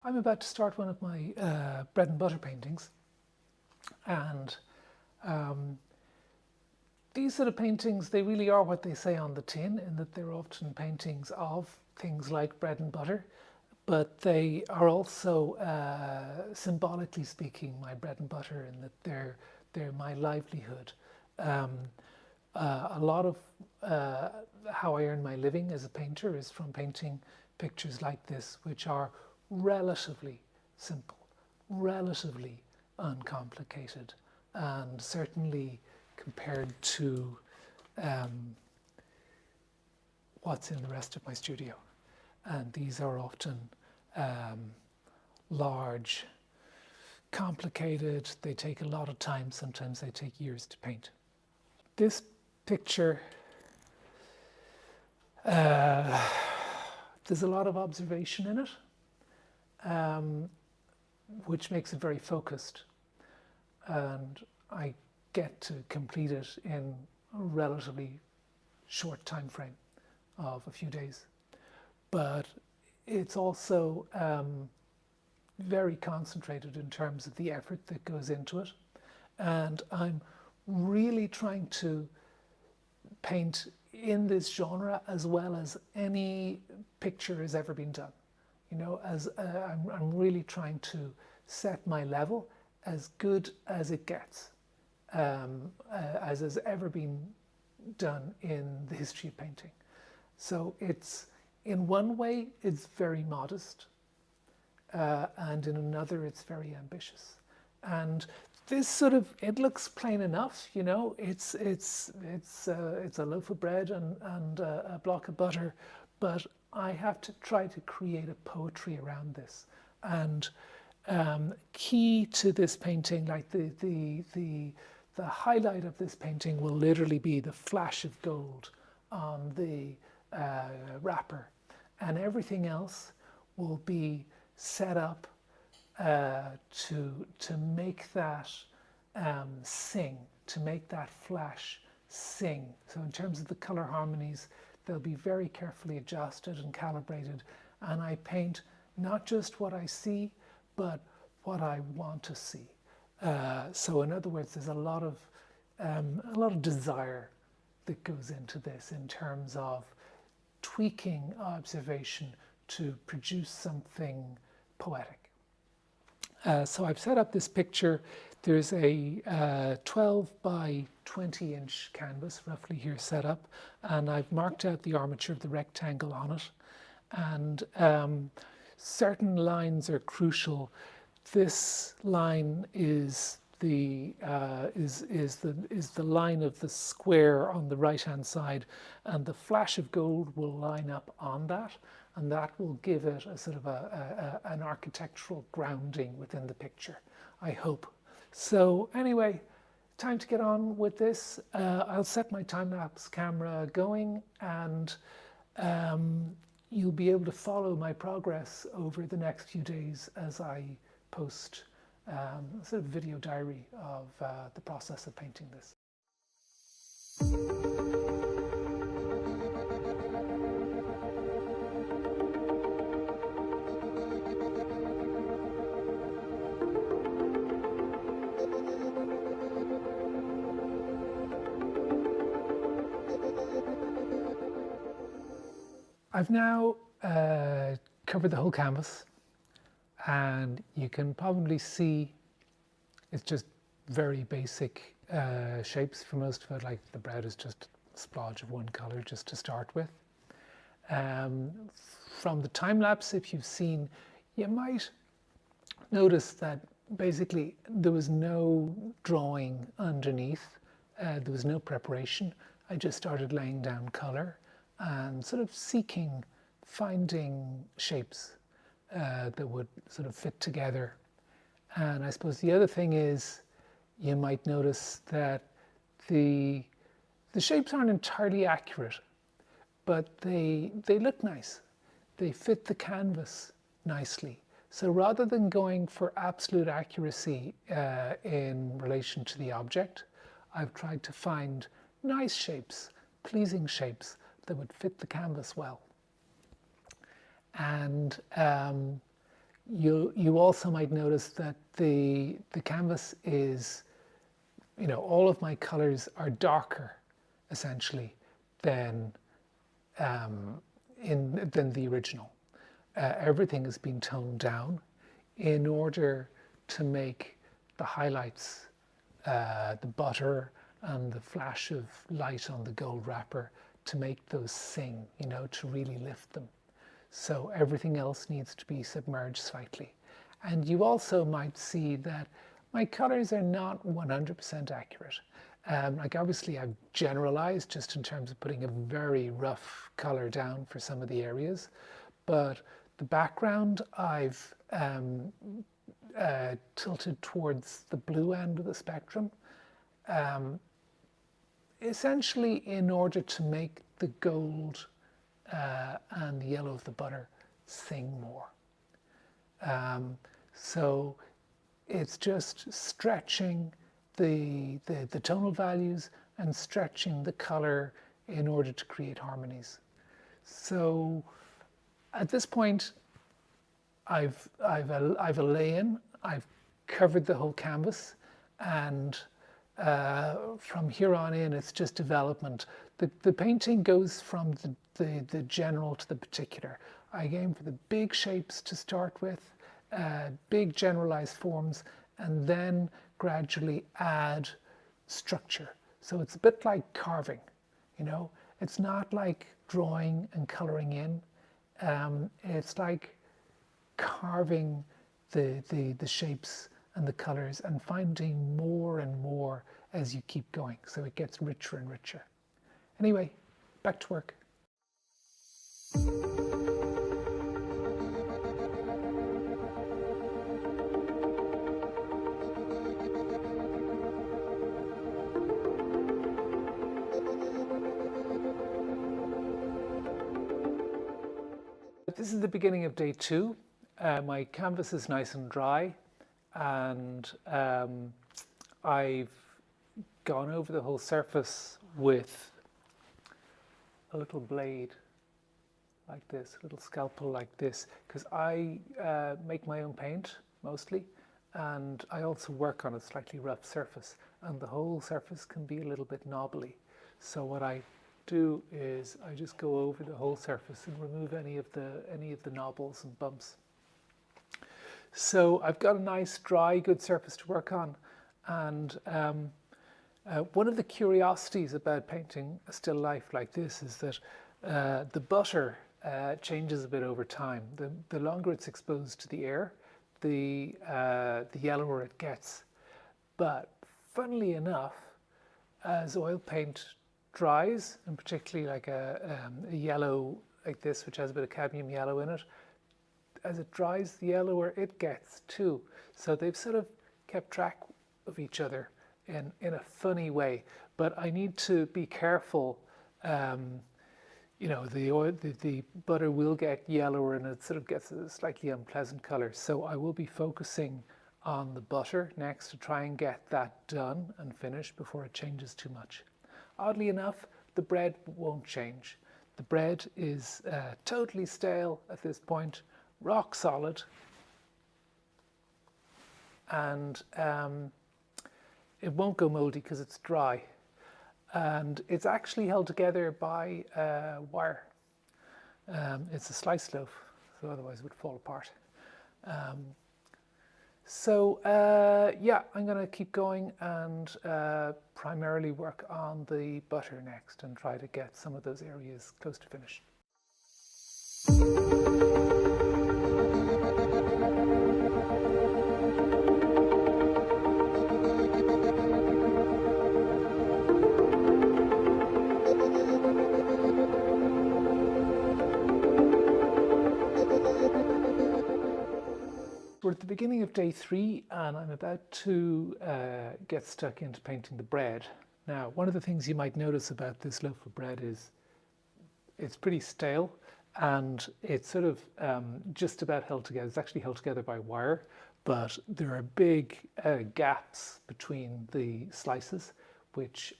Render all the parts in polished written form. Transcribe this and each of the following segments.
I'm about to start one of my bread and butter paintings, and um, these sort of paintings, they really are what they say on the tin, in that they're often paintings of things like bread and butter, but they are also, symbolically speaking, my bread and butter, in that they're my livelihood. Um, a lot of how I earn my living as a painter is from painting pictures like this, which are relatively simple, relatively uncomplicated, and certainly compared to um, what's in the rest of my studio. And these are often um, large, complicated, they take a lot of time, sometimes they take years to paint. This picture, there's a lot of observation in it, which makes it very focused, and I get to complete it in a relatively short time frame of a few days. But it's also very concentrated in terms of the effort that goes into it, and I'm really trying to paint in this genre as well as any picture has ever been done. You know, as I'm really trying to set my level as good as it gets, as has ever been done in the history of painting. So it's, in one way, it's very modest, and in another, it's very ambitious. And this sort of, it looks plain enough, you know, it's a loaf of bread and a block of butter, but I have to try to create a poetry around this. And key to this painting, like the highlight of this painting will literally be the flash of gold on the wrapper, and everything else will be set up to make that sing, to make that flash sing. So in terms of the color harmonies, they'll be very carefully adjusted and calibrated, and I paint not just what I see, but what I want to see. So in other words, there's a lot of desire that goes into this in terms of tweaking observation to produce something poetic. So I've set up this picture. There's a 12 by 20 inch canvas roughly here set up, and I've marked out the armature of the rectangle on it, and certain lines are crucial. This line is the line of the square on the right hand side, and the flash of gold will line up on that, and that will give it a sort of an architectural grounding within the picture, I hope. So anyway, time to get on with this. I'll set my time-lapse camera going, and you'll be able to follow my progress over the next few days as I post a sort of video diary of the process of painting this. I've now covered the whole canvas, and you can probably see it's just very basic shapes for most of it. Like the bread is just a splodge of one color just to start with. From the time lapse, if you've seen, you might notice that basically there was no drawing underneath, there was no preparation. I just started laying down color and sort of finding shapes that would sort of fit together. And I suppose the other thing is, you might notice that the shapes aren't entirely accurate, but they look nice. They fit the canvas nicely. So rather than going for absolute accuracy in relation to the object, I've tried to find nice shapes, pleasing shapes that would fit the canvas well. And You also might notice that the canvas is, all of my colors are darker, essentially, than than the original. Everything has been toned down in order to make the highlights, the butter and the flash of light on the gold wrapper, to make those sing, to really lift them. So everything else needs to be submerged slightly. And you also might see that my colors are not 100% accurate. Like obviously I've generalized just in terms of putting a very rough color down for some of the areas, but the background I've tilted towards the blue end of the spectrum, essentially in order to make the gold and the yellow of the butter sing more. So it's just stretching the tonal values and stretching the color in order to create harmonies. So at this point, I've a lay-in. I've covered the whole canvas, and from here on in, it's just development. The painting goes from the general to the particular. I aim for the big shapes to start with, big generalized forms, and then gradually add structure. So it's a bit like carving, It's not like drawing and coloring in. It's like carving the shapes and the colors and finding more and more as you keep going. So it gets richer and richer. Anyway, back to work. This is the beginning of day 2. My canvas is nice and dry, and I've gone over the whole surface with a little blade like this, a little scalpel like this, because I make my own paint mostly, and I also work on a slightly rough surface, and the whole surface can be a little bit knobbly. So what I do is I just go over the whole surface and remove any of the knobbles and bumps. So I've got a nice dry good surface to work on, and one of the curiosities about painting a still life like this is that the butter changes a bit over time. The longer it's exposed to the air, the yellower it gets. But funnily enough, as oil paint dries, and particularly like a yellow like this, which has a bit of cadmium yellow in it, as it dries, the yellower it gets too. So they've sort of kept track of each other in a funny way. But I need to be careful. The butter will get yellower and it sort of gets a slightly unpleasant color. So I will be focusing on the butter next to try and get that done and finished before it changes too much. Oddly enough, the bread won't change. The bread is totally stale at this point, rock solid, and it won't go moldy because it's dry. And it's actually held together by wire. It's a slice loaf, so otherwise it would fall apart. Yeah, I'm going to keep going and primarily work on the butter next and try to get some of those areas close to finish. We're at the beginning of day 3 and I'm about to get stuck into painting the bread. Now, one of the things you might notice about this loaf of bread is it's pretty stale and it's sort of just about held together. It's actually held together by wire, but there are big gaps between the slices, which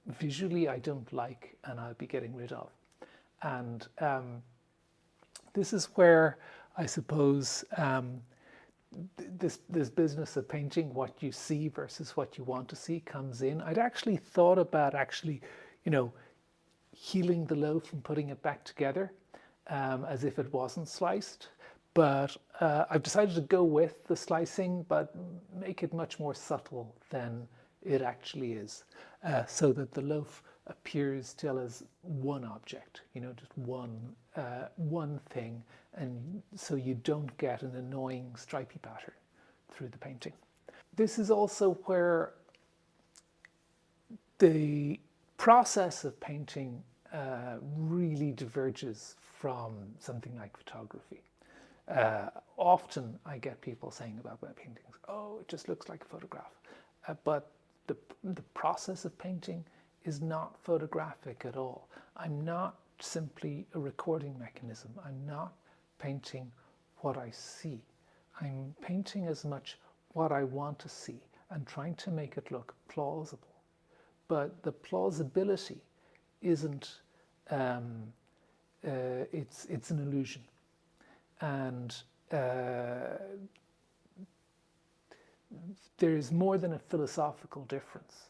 visually I don't like and I'll be getting rid of. And this is where I suppose this business of painting, what you see versus what you want to see, comes in. I'd actually thought about healing the loaf and putting it back together as if it wasn't sliced. But I've decided to go with the slicing, but make it much more subtle than it actually is, so that the loaf appears still as one object, just one thing, and so you don't get an annoying stripy pattern through the painting. This is also where the process of painting really diverges from something like photography. Often I get people saying about my paintings, oh, it just looks like a photograph. But the process of painting is not photographic at all. I'm not simply a recording mechanism. I'm not painting what I see. I'm painting as much what I want to see and trying to make it look plausible. But the plausibility isn't, it's an illusion. And there is more than a philosophical difference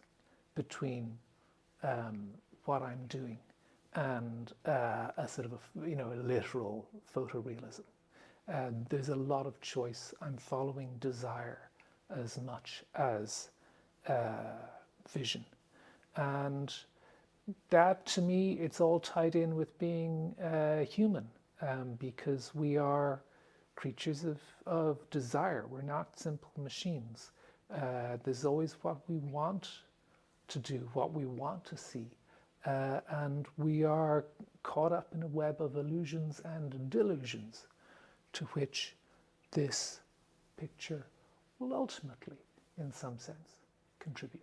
between what I'm doing and a sort of a literal photorealism. There's a lot of choice. I'm following desire as much as vision, and that, to me, it's all tied in with being human, because we are creatures of desire. We're not simple machines. There's always what we want to do, what we want to see, and we are caught up in a web of illusions and delusions, to which this picture will ultimately, in some sense, contribute.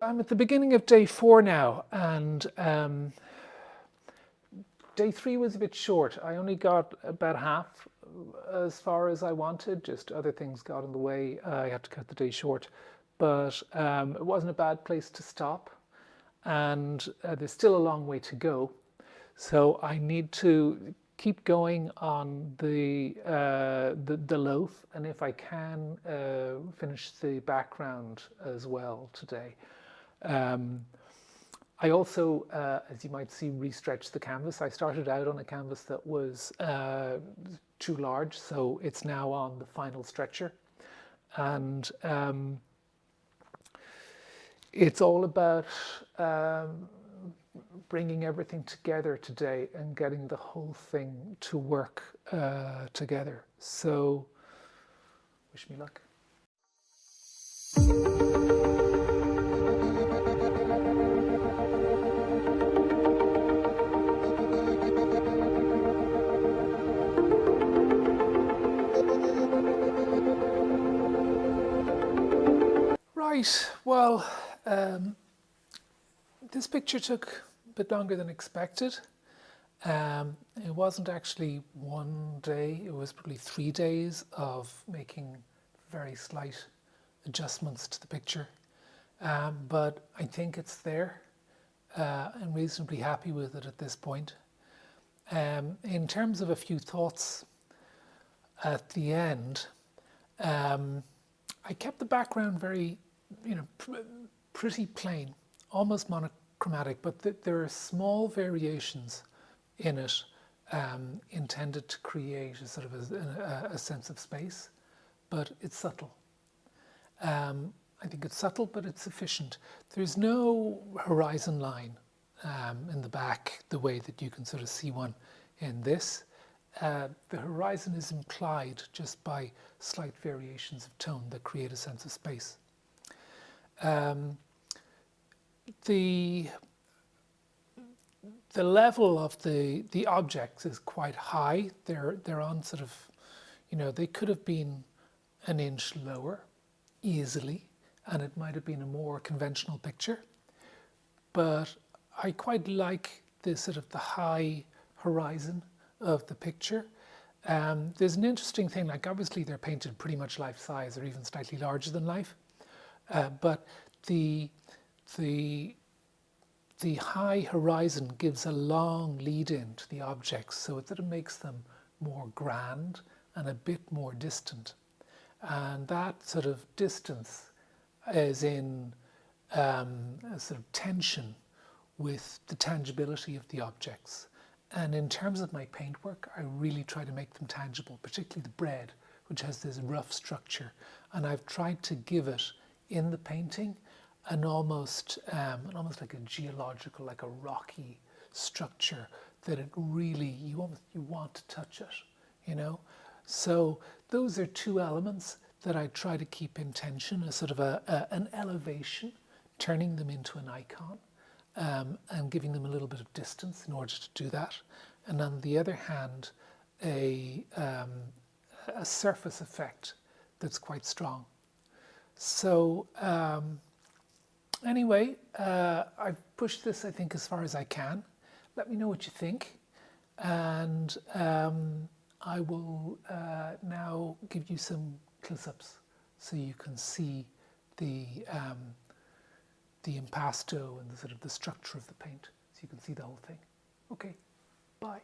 I'm at the beginning of day 4 now, and day 3 was a bit short. I only got about half as far as I wanted, just other things got in the way. I had to cut the day short, but it wasn't a bad place to stop, and there's still a long way to go. So I need to keep going on the loaf, and if I can, finish the background as well today. I also, as you might see, restretched the canvas. I started out on a canvas that was too large, so it's now on the final stretcher. And it's all about bringing everything together today and getting the whole thing to work together. So, wish me luck. Right, well, this picture took a bit longer than expected. It wasn't actually one day, it was probably 3 days of making very slight adjustments to the picture. But I think it's there. I'm reasonably happy with it at this point. In terms of a few thoughts at the end, I kept the background very, pretty plain, almost monochromatic, but there are small variations in it intended to create a sort of a sense of space, but it's subtle. I think it's subtle, but it's sufficient. There's no horizon line in the back, the way that you can sort of see one in this. The horizon is implied just by slight variations of tone that create a sense of space. The level of the objects is quite high. They're on sort of, they could have been an inch lower easily, and it might have been a more conventional picture. But I quite like the sort of the high horizon of the picture, There's an interesting thing, like obviously they're painted pretty much life size or even slightly larger than life, but the, the, the high horizon gives a long lead in to the objects so that it makes them more grand and a bit more distant. And that sort of distance is in a sort of tension with the tangibility of the objects. And in terms of my paintwork, I really try to make them tangible, particularly the bread, which has this rough structure. And I've tried to give it in the painting an almost like a geological, like a rocky structure that it really, you want to touch it, you know? So those are two elements that I try to keep in tension, a sort of an elevation, turning them into an icon, and giving them a little bit of distance in order to do that. And on the other hand, a surface effect that's quite strong. So anyway, I've pushed this, I think, as far as I can. Let me know what you think. And I will now give you some close-ups so you can see the impasto and the sort of the structure of the paint, so you can see the whole thing. Okay, bye.